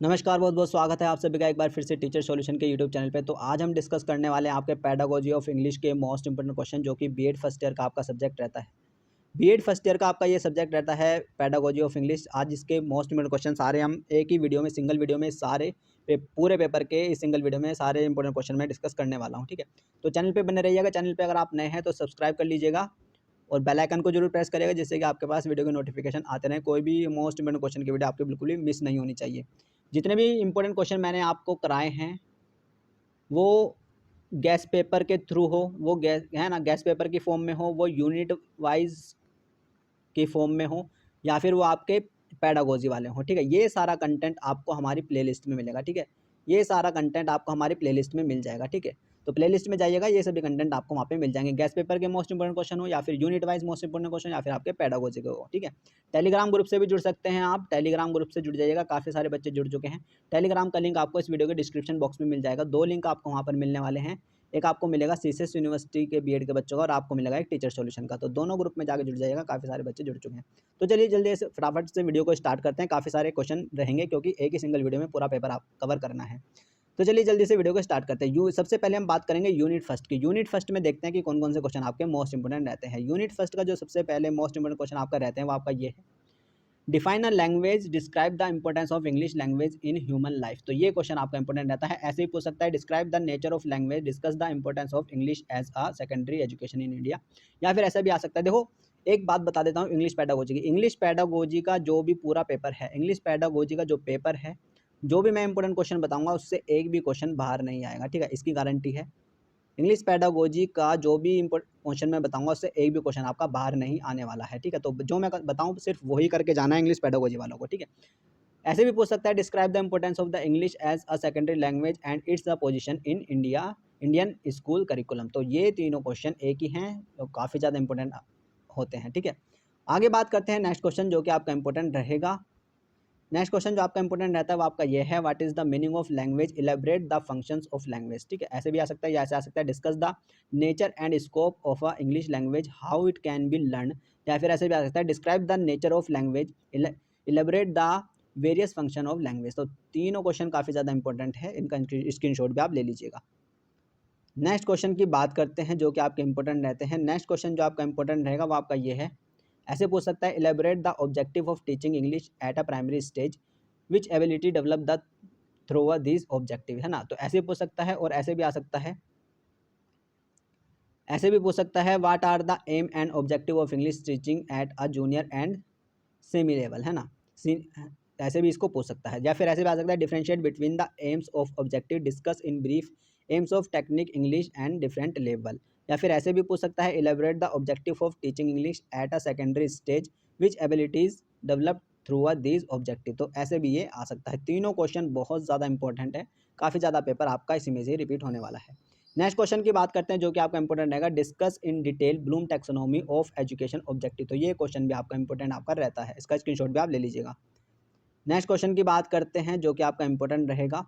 नमस्कार, बहुत बहुत स्वागत है आप सभी का एक बार फिर से टीचर सॉल्यूशन के यूट्यूब चैनल पे। तो आज हम डिस्कस करने वाले हैं आपके पेडागोजी ऑफ इंग्लिश के मोस्ट इंपोर्टेंट क्वेश्चन, जो कि बीएड फर्स्ट ईयर का आपका सब्जेक्ट रहता है। बीएड फर्स्ट ईयर का आपका ये सब्जेक्ट रहता है पेडागोजी ऑफ इंग्लिश। आज इसके मोस्ट इंपोर्टेंट क्वेश्चन सारे हम एक ही वीडियो में, सिंगल वीडियो में सारे पूरे पेपर के इस सिंगल वीडियो में सारे इंपोर्टेंट क्वेश्चन मैं डिस्कस करने वाला हूँ। ठीक है, तो चैनल पर बने रहिएगा। चैनल पर अगर आप नए हैं तो सब्सक्राइब कर लीजिएगा और बेल आइकन को जरूर प्रेस करिएगा, जिससे कि आपके पास वीडियो के नोटिफिकेशन आते रहें। कोई भी मोस्ट इंपोर्टेंट क्वेश्चन की वीडियो आपकी बिल्कुल भी मिस नहीं होनी चाहिए। जितने भी इंपॉर्टेंट क्वेश्चन मैंने आपको कराए हैं वो गैस पेपर के थ्रू हो, वो गैस है ना, गैस पेपर की फॉर्म में हो, वो यूनिट वाइज की फॉर्म में हो, या फिर वो आपके पेडागोजी वाले हो। ठीक है, ये सारा कंटेंट आपको हमारी प्लेलिस्ट में मिलेगा। ठीक है, ये सारा कंटेंट आपको हमारी प्लेलिस्ट में मिल जाएगा। ठीक है, तो प्लेलिस्ट में जाइएगा, ये सभी कंटेंट आपको वहाँ पे मिल जाएंगे। गैस पेपर के मोस्ट इंपोर्टेंट क्वेश्चन हो, या फिर unit wise most important question, या फिर आपके पेडागोजी के हो। ठीक है, टेलीग्राम ग्रुप से भी जुड़ सकते हैं आप। टेलीग्राम ग्रुप से जुड़ जाइएगा, काफ़ी सारे बच्चे जुड़ चुके हैं। टेलीग्राम का लिंक आपको इस वीडियो के डिस्क्रिप्शन बॉक्स में मिल जाएगा। 2 लिंक आपको वहाँ पर मिलने वाले हैं। एक आपको मिलेगा सीसीएस यूनिवर्सिटी के बीएड के बच्चों का, और आपको मिलेगा एक टीचर सॉल्यूशन का। तो दोनों ग्रुप में जाकर जुड़ जाइएगा, काफ़ी सारे बच्चे जुड़ चुके हैं। तो चलिए जल्दी से फटाफट से वीडियो को स्टार्ट करते हैं। काफ़ी सारे क्वेश्चन रहेंगे, क्योंकि एक ही सिंगल वीडियो में पूरा पेपर आप कवर करना है। तो चलिए जल्दी से वीडियो को स्टार्ट करते हैं। सबसे पहले हम बात करेंगे यूनिट फर्स्ट की। यूनिट फर्स्ट में देखते हैं कि कौन कौन से क्वेश्चन आपके मोस्ट इंपोर्टेंट रहते हैं। यूनिट फर्स्ट का जो सबसे पहले मोस्ट इंपोर्टेंट क्वेश्चन आपका रहते हैं वो आपका ये है, define a language, describe the importance of English language in human life. तो ये क्वेश्चन आपका इंपॉर्टेंट रहता है। ऐसे ही पूछ सकता है, describe the nature of language, discuss the importance of English as a secondary education in India. या फिर ऐसा भी आ सकता है। देखो, एक बात बता देता हूँ इंग्लिश पैडागोजी की। इंग्लिश पैडागोजी का जो भी पूरा पेपर है, इंग्लिश पैडागोजी का जो पेपर है, जो भी मैं इंपॉर्टेंट क्वेश्चन बताऊंगा उससे एक भी क्वेश्चन बाहर नहीं आएगा। ठीक है, इसकी गारंटी है। इंग्लिश पैडागोजी का जो भी क्वेश्चन मैं बताऊंगा उससे एक भी क्वेश्चन आपका बाहर नहीं आने वाला है। ठीक है, तो जो मैं बताऊं सिर्फ वही करके जाना है इंग्लिश पैडागोजी वालों को। ठीक है, ऐसे भी पूछ सकता है, describe the importance of the English as a secondary language and it's the position in Indian school curriculum. तो ये तीनों क्वेश्चन एक ही हैं, तो काफ़ी ज़्यादा इंपॉर्टेंट होते हैं। ठीक है, आगे बात करते हैं नेक्स्ट क्वेश्चन, जो कि आपका इंपॉर्टेंट रहेगा। नेक्स्ट क्वेश्चन जो आपका इंपॉर्टेंट रहता है वो आपका ये है, what is the meaning of language, elaborate the functions of language. ठीक है, ऐसे भी आ सकता है, या ऐसे आ सकता है, discuss the nature and scope of a English language, how it can be learn. या फिर ऐसे भी आ सकता है, describe the nature of language, elaborate the various function of language. तो तीनों क्वेश्चन काफ़ी ज़्यादा इंपॉर्टेंट है, इनका स्क्रीनशॉट भी आप ले लीजिएगा। नेक्स्ट क्वेश्चन की बात करते हैं, जो कि आपके इंपॉर्टेंट रहते हैं। नेक्स्ट क्वेश्चन जो आपका इंपॉर्टेंट रहेगा वो आपका ये है, ऐसे पूछ सकता है, elaborate the objective of teaching English at a primary stage, which ability develop the through this objective. है ना, तो ऐसे पूछ सकता है, और ऐसे भी आ सकता है, ऐसे भी पूछ सकता है, what are the aim and objective of English teaching at a junior and semi level. है ना, ऐसे भी इसको पूछ सकता है। या फिर ऐसे भी आ सकता है, differentiate between the AIIMS of objective, discuss in brief AIIMS of technique English and different level. या फिर ऐसे भी पूछ सकता है, elaborate the objective of teaching English at a secondary stage, which abilities develop through these objective. तो ऐसे भी ये आ सकता है। तीनों क्वेश्चन बहुत ज़्यादा इंपॉर्टेंट है, काफ़ी ज़्यादा पेपर आपका इसी में से रिपीट होने वाला है। नेक्स्ट क्वेश्चन की बात करते हैं, जो कि आपका इंपॉर्टेंट रहेगा, discuss in detail Bloom taxonomy of education objective. तो ये क्वेश्चन भी आपका इंपॉर्टेंट आपका रहता है, इसका स्क्रीनशॉट भी आप ले लीजिएगा। नेक्स्ट क्वेश्चन की बात करते हैं, जो कि आपका इंपॉर्टेंट रहेगा।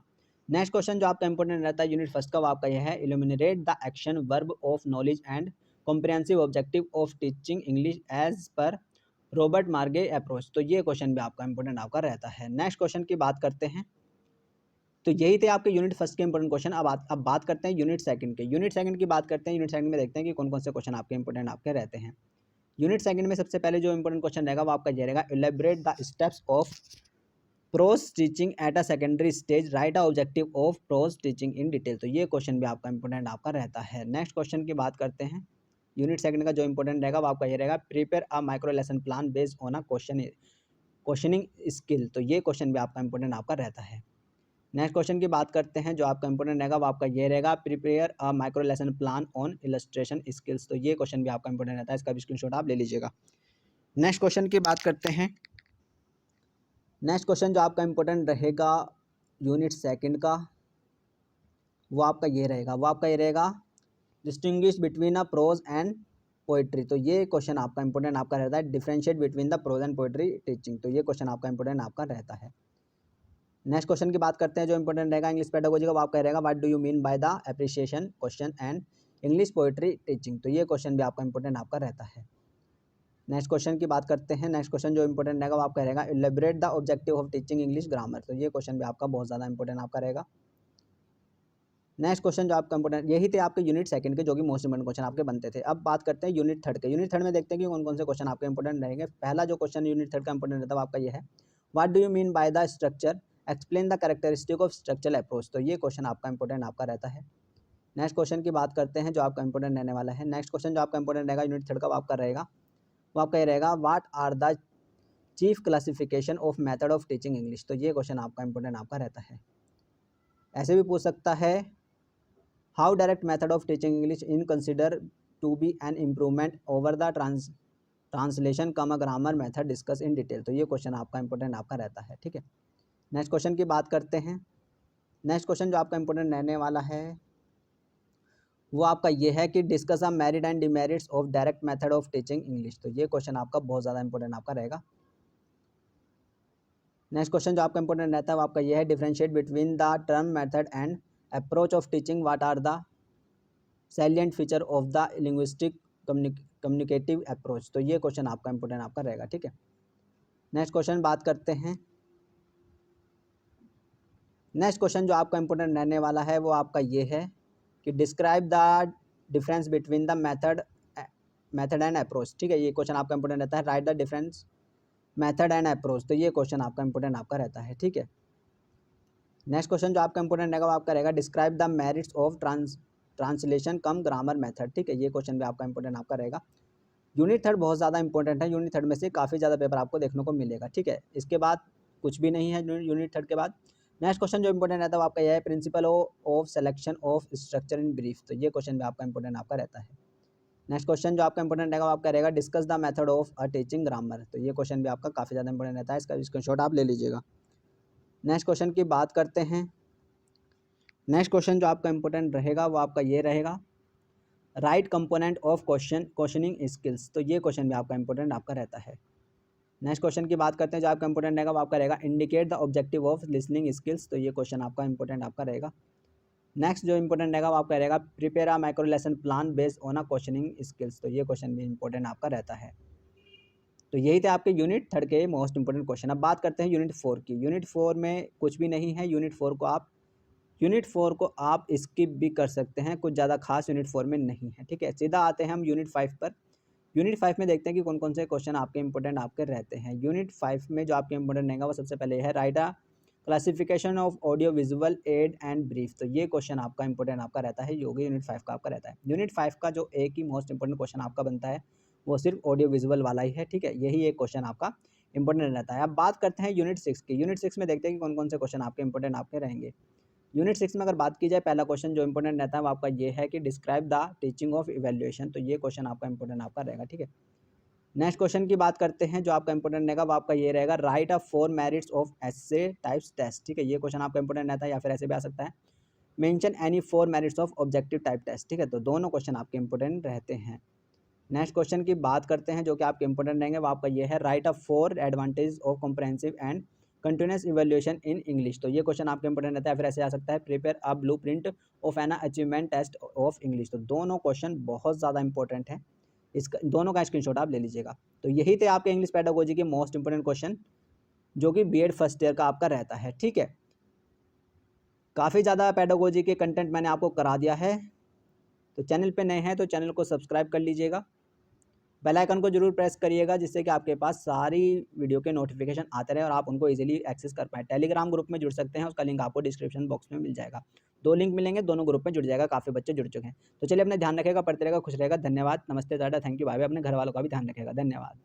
नेक्स्ट क्वेश्चन जो आपका इंपॉर्टेंट रहता है यूनिट फर्स्ट का, वो आपका यह है, illuminate the action verb of knowledge and comprehensive objective of teaching English as per Robert मार्गे अप्रोच। तो ये क्वेश्चन भी आपका इंपॉर्टेंट आपका रहता है। नेक्स्ट क्वेश्चन की बात करते हैं, तो यही थे आपके यूनिट फर्स्ट के इंपॉर्टेंट क्वेश्चन। अब बात करते हैं यूनिट सेकंड के। यूनिट सेकंड की बात करते हैं, यूनिट सेकंड में देखते हैं कि कौन कौन से क्वेश्चन आपके इंपॉर्टेंट आपके रहते हैं। यूनिट सेकंड में सबसे पहले जो इंपॉर्टेंट क्वेश्चन रहेगा वो आपका ये रहेगा, elaborate the steps of pros teaching at a secondary stage, right a objective of pros teaching in detail. तो ये क्वेश्चन भी आपका इंपॉर्टेंट आपका रहता है। नेक्स्ट क्वेश्चन की बात करते हैं, यूनिट सेकंड का जो इंपॉर्टेंट रहेगा वो आपका ये रहेगा, prepare a micro lesson plan based on a questioning skill. तो ये क्वेश्चन भी आपका इंपॉर्टेंट आपका रहता है। नेक्स्ट क्वेश्चन की बात करते हैं, जो आपका इंपॉर्टेंट रहेगा वो आपका ये रहेगा, prepare a micro lesson plan on illustration skills. तो ये क्वेश्चन भी आपका इंपॉर्टेंट रहता है, इसका भी स्क्रीनशॉट आप ले लीजिएगा। नेक्स्ट क्वेश्चन की बात करते हैं। नेक्स्ट क्वेश्चन जो आपका इंपॉर्टेंट रहेगा यूनिट सेकंड का, वो आपका ये रहेगा, distinguish between a prose and poetry. तो ये क्वेश्चन आपका इंपॉर्टेंट आपका रहता है, differentiate between the prose and poetry teaching. तो ये क्वेश्चन आपका इंपॉर्टेंट आपका रहता है। नेक्स्ट क्वेश्चन की बात करते हैं, जो इंपॉर्टेंट रहेगा इंग्लिश पेडागोजी का, वो आपका रहेगा, what do you mean by the appreciation question and English poetry teaching. तो ये क्वेश्चन भी आपका इंपॉर्टेंट आपका रहता है। नेक्स्ट क्वेश्चन की बात करते हैं। नेक्स्ट क्वेश्चन जो इंपॉर्टेंट रहेगा वो आपका रहेगा elaborate the objective of teaching English grammar. तो ये क्वेश्चन भी आपका बहुत ज़्यादा इंपॉर्टेंट आपका रहेगा। नेक्स्ट क्वेश्चन जो आपका इंपॉर्टेंट, यही थे आपके यूनिट सेकंड के जो कि मोस्ट इंपॉर्टेंट क्वेश्चन आपके बनते थे। अब बात करते हैं यूनिट थर्ड के। यूनिट थर्ड में देखते हैं कि कौन कौन से क्वेश्चन आपके इंपॉर्टेंट रहेंगे। पहला जो क्वेश्चन यूनिट थर्ड का इंपॉर्टेंट रहता है आपका ये है, what do you mean by the structure, explain the characteristic of structural approach. तो ये क्वेश्चन आपका इंपॉर्टेंट आपका रहता है। नेक्स्ट क्वेश्चन की बात करते हैं जो आपका इंपॉर्टेंट रहने वाला है। नेक्स्ट क्वेश्चन जो आपका इंपॉर्टेंट रहेगा यूनिट थर्ड का वो आपका रहेगा, वो आपका ये रहेगा, what are the chief classification of method of teaching English. तो ये क्वेश्चन आपका इंपॉर्टेंट आपका रहता है। ऐसे भी पूछ सकता है, how direct method of teaching English in consider to be an improvement over the translation cum a grammar method discuss in detail. तो ये क्वेश्चन आपका इंपॉर्टेंट आपका रहता है। ठीक है, नेक्स्ट क्वेश्चन की बात करते हैं। नेक्स्ट क्वेश्चन जो आपका इंपॉर्टेंट रहने वाला है वो आपका ये है कि discuss a merit and demerits of direct method of teaching English. तो ये क्वेश्चन आपका बहुत ज़्यादा इंपॉर्टेंट आपका रहेगा। नेक्स्ट क्वेश्चन जो आपका इंपॉर्टेंट रहता है वो आपका ये है, differentiate between the term method and approach of teaching, what are the salient feature of the linguistic communicative approach. तो ये क्वेश्चन आपका इंपॉर्टेंट आपका रहेगा। ठीक है, नेक्स्ट क्वेश्चन बात करते हैं। नेक्स्ट क्वेश्चन जो आपका इंपॉर्टेंट रहने वाला है वो आपका ये है कि describe the difference between the method and approach. ठीक है, ये क्वेश्चन आपका इंपॉर्टेंट रहता है, right the difference method and approach. तो ये क्वेश्चन आपका इंपॉर्टेंट आपका रहता है। ठीक है, नेक्स्ट क्वेश्चन जो आपका इंपॉर्टेंट रहेगा वो आपका रहेगा, describe the merits of translation come grammar method. ठीक है, ये क्वेश्चन भी आपका इंपॉर्टेंट आपका रहेगा। यूनिट थर्ड बहुत ज़्यादा इंपॉर्टेंट है। यूनिट थर्ड में से काफ़ी ज़्यादा पेपर आपको देखने को मिलेगा। ठीक है, इसके बाद कुछ भी नहीं है यूनिट थर्ड के बाद। नेक्स्ट क्वेश्चन जो इंपॉर्टेंट रहता है वो आपका यह है, principle of selection of structure in brief. तो ये क्वेश्चन भी आपका इंपॉर्टेंट आपका रहता है। नेक्स्ट क्वेश्चन जो आपका इंपॉर्टेंट रहेगा वो आपका रहेगा, discuss the method of a teaching grammar. तो ये क्वेश्चन भी आपका काफ़ी ज़्यादा इंपॉर्टेंट रहता है, इसका स्क्रीनशॉट आप ले लीजिएगा। नेक्स्ट क्वेश्चन की बात करते हैं। नेक्स्ट क्वेश्चन जो आपका इंपॉर्टेंट रहेगा वो आपका ये रहेगा, right component of questioning skills. तो ये क्वेश्चन भी आपका इंपॉर्टेंट आपका रहता है। नेक्स्ट क्वेश्चन की बात करते हैं जो आपका इंपॉर्टेंट रहेगा वो आपका रहेगा, indicate the objective of listening skills. तो ये क्वेश्चन आपका इंपॉर्टेंट आपका रहेगा। नेक्स्ट जो इंपॉर्टेंट रहेगा वो आपका रहेगा, prepare a micro lesson plan based on a questioning skills. तो ये क्वेश्चन भी इंपॉर्टेंट आपका रहता है। तो यही थे आपके यूनिट थर्ड के मोस्ट इंपॉर्टेंट क्वेश्चन। अब बात करते हैं यूनिट फोर की। यूनिट फोर में कुछ भी नहीं है। यूनिट फोर को आप स्किप भी कर सकते हैं, कुछ ज़्यादा खास यूनिट फोर में नहीं है। ठीक है, सीधा आते हैं हम यूनिट फाइव पर। यूनिट फाइव में देखते हैं कि कौन कौन से क्वेश्चन आपके इंपॉर्टेंट आपके रहते हैं। यूनिट फाइव में जो आपके इंपॉर्टेंट रहेगा वो सबसे पहले है, right a classification of audio visual add and brief. तो ये क्वेश्चन आपका इंपॉर्टेंट आपका रहता है, योगी यूनिट फाइव का आपका रहता है। यूनिट फाइव का जो एक ही मोस्ट इंपॉर्टेंट क्वेश्चन आपका बनता है वो सिर्फ ऑडियो विजुअल वाला ही है। ठीक है, यही एक क्वेश्चन आपका इंपॉर्टेंट रहता है। अब बात करते हैं यूनिट सिक्स की। यूनिट सिक्स में देखते हैं कि कौन कौन से क्वेश्चन आपके इंपॉर्टेंट आपके रहेंगे। यूनिट सिक्स में अगर बात की जाए, पहला क्वेश्चन जो इंपॉर्टेंट रहता है वो आपका ये है कि describe the teaching of evaluation. तो ये क्वेश्चन आपका इंपॉर्टेंट आपका रहेगा। ठीक है, नेक्स्ट क्वेश्चन की बात करते हैं जो आपका इंपॉर्टेंट रहेगा वो आपका ये रहेगा, write a 4 merits of essay types test. ठीक है, ये क्वेश्चन आपका इंपॉर्टेंट रहता है, या फिर ऐसे भी आ सकता है, mention any 4 merits of objective type test. ठीक है, तो दोनों क्वेश्चन आपके इंपॉर्टेंट रहते हैं। नेक्स्ट क्वेश्चन की बात करते हैं जो कि आपके इंपॉर्टेंट रहेंगे वो आपका ये है, right a 4 advantage of comprehensive and continuous evaluation in English. तो ये क्वेश्चन आपके इंपॉर्टेंट रहता है, फिर ऐसे आ सकता है, prepare a blueprint of an achievement test of English. तो दोनों क्वेश्चन बहुत ज़्यादा इंपॉर्टेंट है, इसका दोनों का स्क्रीनशॉट आप ले लीजिएगा। तो यही थे आपके इंग्लिश पेडागोजी के मोस्ट इंपॉर्टेंट क्वेश्चन जो कि बीएड फर्स्ट ईयर का आपका रहता है। ठीक है, काफ़ी ज़्यादा पेडागोजी के कंटेंट मैंने आपको करा दिया है। तो चैनल पे नए हैं तो चैनल को सब्सक्राइब कर लीजिएगा, बेल आइकन को जरूर प्रेस करिएगा, जिससे कि आपके पास सारी वीडियो के नोटिफिकेशन आते रहे और आप उनको इजीली एक्सेस कर पाएँ। टेलीग्राम ग्रुप में जुड़ सकते हैं, उसका लिंक आपको डिस्क्रिप्शन बॉक्स में मिल जाएगा। 2 लिंक मिलेंगे, दोनों ग्रुप में जुड़ जाएगा, काफ़ी बच्चे जुड़ चुके हैं। तो चलिए, अपने ध्यान रखेगा, पढ़ते रहेगा, खुश रहेगा। धन्यवाद, नमस्ते, टाटा, थैंक यू, भाई, अपने घर वालों का भी ध्यान रखेगा। धन्यवाद।